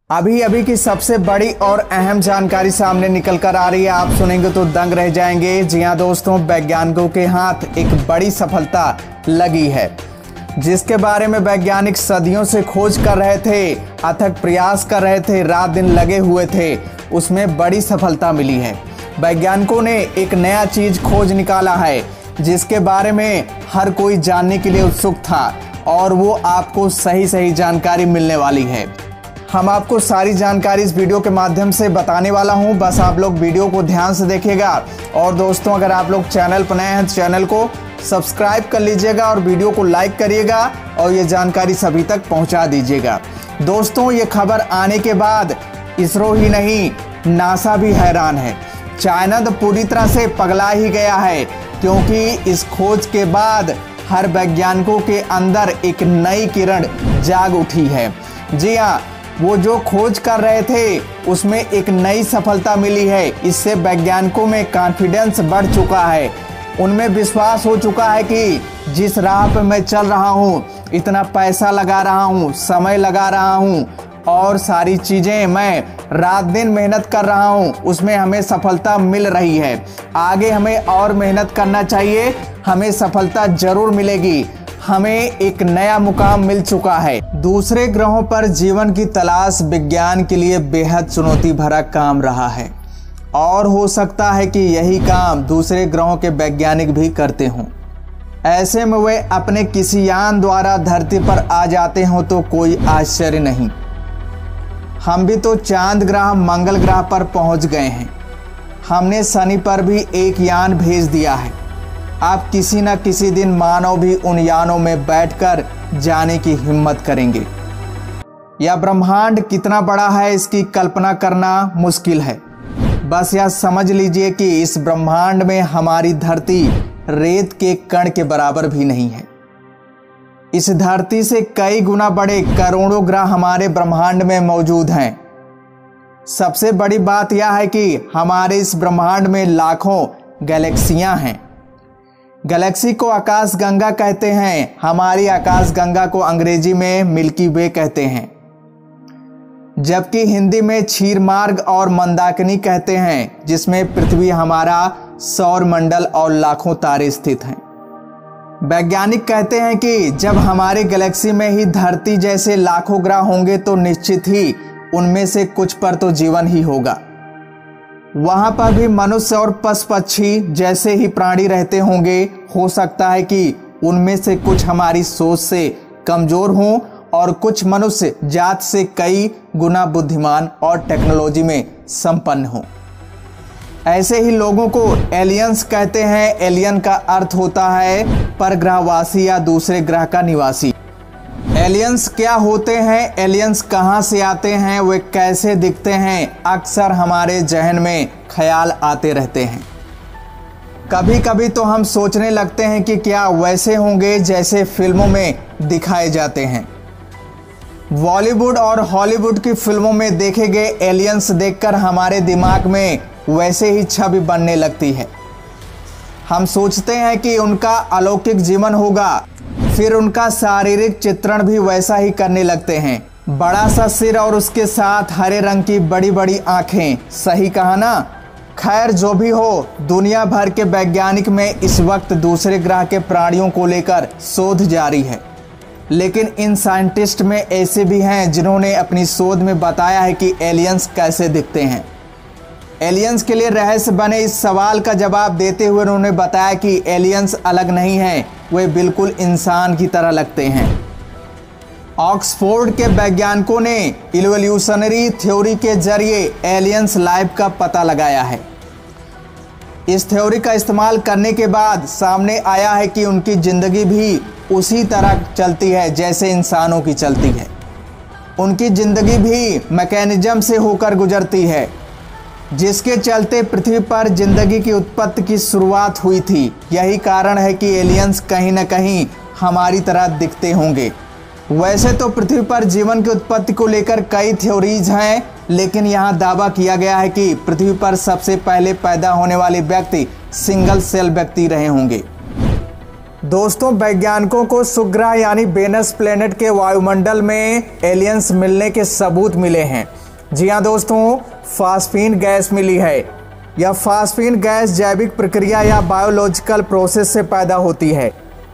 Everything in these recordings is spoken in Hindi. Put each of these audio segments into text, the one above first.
अभी अभी की सबसे बड़ी और अहम जानकारी सामने निकल कर आ रही है। आप सुनेंगे तो दंग रह जाएंगे। जी हां दोस्तों, वैज्ञानिकों के हाथ एक बड़ी सफलता लगी है, जिसके बारे में वैज्ञानिक सदियों से खोज कर रहे थे, अथक प्रयास कर रहे थे, रात दिन लगे हुए थे। उसमें बड़ी सफलता मिली है। वैज्ञानिकों ने एक नया चीज खोज निकाला है, जिसके बारे में हर कोई जानने के लिए उत्सुक था, और वो आपको सही जानकारी मिलने वाली है। हम आपको सारी जानकारी इस वीडियो के माध्यम से बताने वाला हूं। बस आप लोग वीडियो को ध्यान से देखिएगा। और दोस्तों, अगर आप लोग चैनल पर नए हैं तो चैनल को सब्सक्राइब कर लीजिएगा और वीडियो को लाइक करिएगा और ये जानकारी सभी तक पहुंचा दीजिएगा। दोस्तों, ये खबर आने के बाद इसरो ही नहीं, नासा भी हैरान है। चाइना तो पूरी तरह से पगला ही गया है, क्योंकि इस खोज के बाद हर वैज्ञानिकों के अंदर एक नई किरण जाग उठी है। जी हाँ, वो जो खोज कर रहे थे उसमें एक नई सफलता मिली है। इससे वैज्ञानिकों में कॉन्फिडेंस बढ़ चुका है। उनमें विश्वास हो चुका है कि जिस राह पर मैं चल रहा हूँ, इतना पैसा लगा रहा हूँ, समय लगा रहा हूँ और सारी चीज़ें मैं रात दिन मेहनत कर रहा हूँ, उसमें हमें सफलता मिल रही है। आगे हमें और मेहनत करना चाहिए, हमें सफलता जरूर मिलेगी। हमें एक नया मुकाम मिल चुका है। दूसरे ग्रहों पर जीवन की तलाश विज्ञान के लिए बेहद चुनौती भरा काम रहा है, और हो सकता है कि यही काम दूसरे ग्रहों के वैज्ञानिक भी करते हों। ऐसे में वे अपने किसी यान द्वारा धरती पर आ जाते हों तो कोई आश्चर्य नहीं। हम भी तो चांद ग्रह, मंगल ग्रह पर पहुंच गए हैं। हमने शनि पर भी एक यान भेज दिया है। आप किसी न किसी दिन मानव भी उन यानों में बैठकर जाने की हिम्मत करेंगे। यह ब्रह्मांड कितना बड़ा है, इसकी कल्पना करना मुश्किल है। बस यह समझ लीजिए कि इस ब्रह्मांड में हमारी धरती रेत के कण के बराबर भी नहीं है। इस धरती से कई गुना बड़े करोड़ों ग्रह हमारे ब्रह्मांड में मौजूद हैं। सबसे बड़ी बात यह है कि हमारे इस ब्रह्मांड में लाखों गैलेक्सियां हैं। गैलेक्सी को आकाश गंगा कहते हैं। हमारी आकाश गंगा को अंग्रेजी में मिल्की वे कहते हैं, जबकि हिंदी में क्षीर मार्ग और मंदाकिनी कहते हैं, जिसमें पृथ्वी हमारा सौर मंडल और लाखों तारे स्थित हैं। वैज्ञानिक कहते हैं कि जब हमारे गैलेक्सी में ही धरती जैसे लाखों ग्रह होंगे तो निश्चित ही उनमें से कुछ पर तो जीवन ही होगा। वहां पर भी मनुष्य और पशु पक्षी जैसे ही प्राणी रहते होंगे। हो सकता है कि उनमें से कुछ हमारी सोच से कमजोर हों और कुछ मनुष्य जात से कई गुना बुद्धिमान और टेक्नोलॉजी में संपन्न हों। ऐसे ही लोगों को एलियंस कहते हैं। एलियन का अर्थ होता है परग्रहवासी या दूसरे ग्रह का निवासी। एलियंस क्या होते हैं, एलियंस कहां से आते हैं, वे कैसे दिखते हैं, अक्सर हमारे जहन में ख्याल आते रहते हैं। कभी कभी तो हम सोचने लगते हैं कि क्या वैसे होंगे जैसे फिल्मों में दिखाए जाते हैं। बॉलीवुड और हॉलीवुड की फिल्मों में देखे गए एलियंस देखकर हमारे दिमाग में वैसे ही छवि बनने लगती है। हम सोचते हैं कि उनका अलौकिक जीवन होगा, फिर उनका शारीरिक चित्रण भी वैसा ही करने लगते हैं। बड़ा सा सिर और उसके साथ हरे रंग की बड़ी बड़ी आंखें। सही कहा ना? खैर, जो भी हो, दुनिया भर के वैज्ञानिक में इस वक्त दूसरे ग्रह के प्राणियों को लेकर शोध जारी है। लेकिन इन साइंटिस्ट में ऐसे भी हैं जिन्होंने अपनी शोध में बताया है कि एलियंस कैसे दिखते हैं। एलियंस के लिए रहस्य बने इस सवाल का जवाब देते हुए उन्होंने बताया कि एलियंस अलग नहीं हैं, वे बिल्कुल इंसान की तरह लगते हैं। ऑक्सफोर्ड के वैज्ञानिकों ने इवोल्यूशनरी थ्योरी के जरिए एलियंस लाइफ का पता लगाया है। इस थ्योरी का इस्तेमाल करने के बाद सामने आया है कि उनकी जिंदगी भी उसी तरह चलती है जैसे इंसानों की चलती है। उनकी जिंदगी भी मैकेनिज्म से होकर गुजरती है, जिसके चलते पृथ्वी पर जिंदगी की उत्पत्ति की शुरुआत हुई थी। यही कारण है कि एलियंस कहीं न कहीं हमारी तरह दिखते होंगे। वैसे तो पृथ्वी पर जीवन की उत्पत्ति को लेकर कई थ्योरीज हैं, लेकिन यहाँ दावा किया गया है कि पृथ्वी पर सबसे पहले पैदा होने वाले व्यक्ति सिंगल सेल व्यक्ति रहे होंगे। दोस्तों वैज्ञानिकों को शुक्र ग्रह यानी वेनस प्लेनेट के वायुमंडल में एलियंस मिलने के सबूत मिले हैं। जी हाँ दोस्तों, फास्फीन गैस मिली है। यह फास्फीन गैस जैविक प्रक्रिया या बायोलॉजिकल प्रोसेस से पैदा होती है।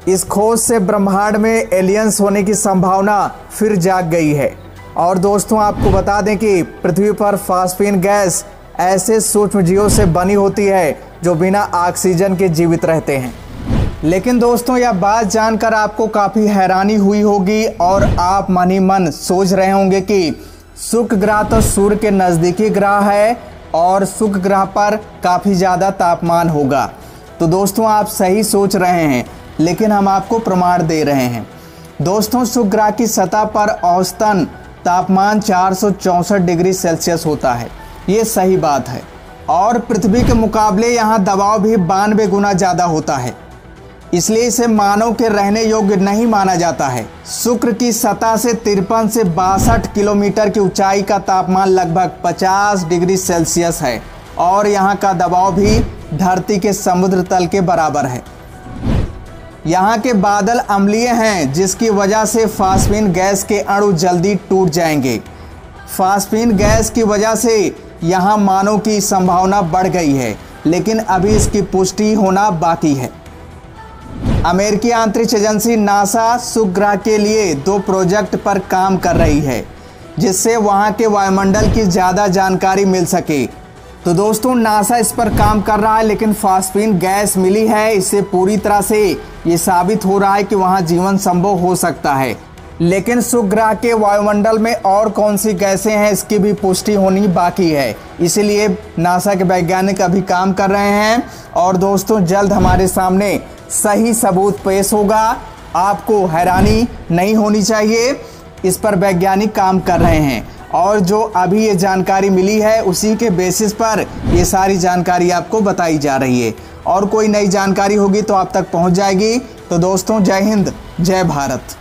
इस खोज से ब्रह्मांड में एलियंस होने की संभावना फिर जाग गई है। और दोस्तों आपको बता दें कि पृथ्वी पर फास्फीन गैस ऐसे सूक्ष्म जीवों से बनी होती है जो बिना ऑक्सीजन के जीवित रहते हैं। लेकिन दोस्तों यह बात जानकर आपको काफ़ी हैरानी हुई होगी और आप मन ही मन सोच रहे होंगे कि शुक्र ग्रह तो सूर्य के नज़दीकी ग्रह है और शुक्र ग्रह पर काफ़ी ज़्यादा तापमान होगा। तो दोस्तों आप सही सोच रहे हैं, लेकिन हम आपको प्रमाण दे रहे हैं। दोस्तों शुक्र ग्रह की सतह पर औसतन तापमान 464 डिग्री सेल्सियस होता है, ये सही बात है। और पृथ्वी के मुकाबले यहाँ दबाव भी 92 गुना ज़्यादा होता है, इसलिए इसे मानव के रहने योग्य नहीं माना जाता है। शुक्र की सतह से 53 से 62 किलोमीटर की ऊंचाई का तापमान लगभग 50 डिग्री सेल्सियस है और यहाँ का दबाव भी धरती के समुद्र तल के बराबर है। यहाँ के बादल अम्लीय हैं, जिसकी वजह से फास्फीन गैस के अणु जल्दी टूट जाएंगे। फास्फीन गैस की वजह से यहाँ मानव की संभावना बढ़ गई है, लेकिन अभी इसकी पुष्टि होना बाकी है। अमेरिकी अंतरिक्ष एजेंसी नासा शुक्र ग्रह के लिए 2 प्रोजेक्ट पर काम कर रही है, जिससे वहां के वायुमंडल की ज़्यादा जानकारी मिल सके। तो दोस्तों नासा इस पर काम कर रहा है, लेकिन फास्फीन गैस मिली है। इससे पूरी तरह से ये साबित हो रहा है कि वहां जीवन संभव हो सकता है। लेकिन शुक्र ग्रह के वायुमंडल में और कौन सी गैसें हैं, इसकी भी पुष्टि होनी बाकी है। इसीलिए नासा के वैज्ञानिक अभी काम कर रहे हैं और दोस्तों जल्द हमारे सामने सही सबूत पेश होगा। आपको हैरानी नहीं होनी चाहिए, इस पर वैज्ञानिक काम कर रहे हैं और जो अभी ये जानकारी मिली है उसी के बेसिस पर ये सारी जानकारी आपको बताई जा रही है। और कोई नई जानकारी होगी तो आप तक पहुंच जाएगी। तो दोस्तों जय हिंद, जय भारत।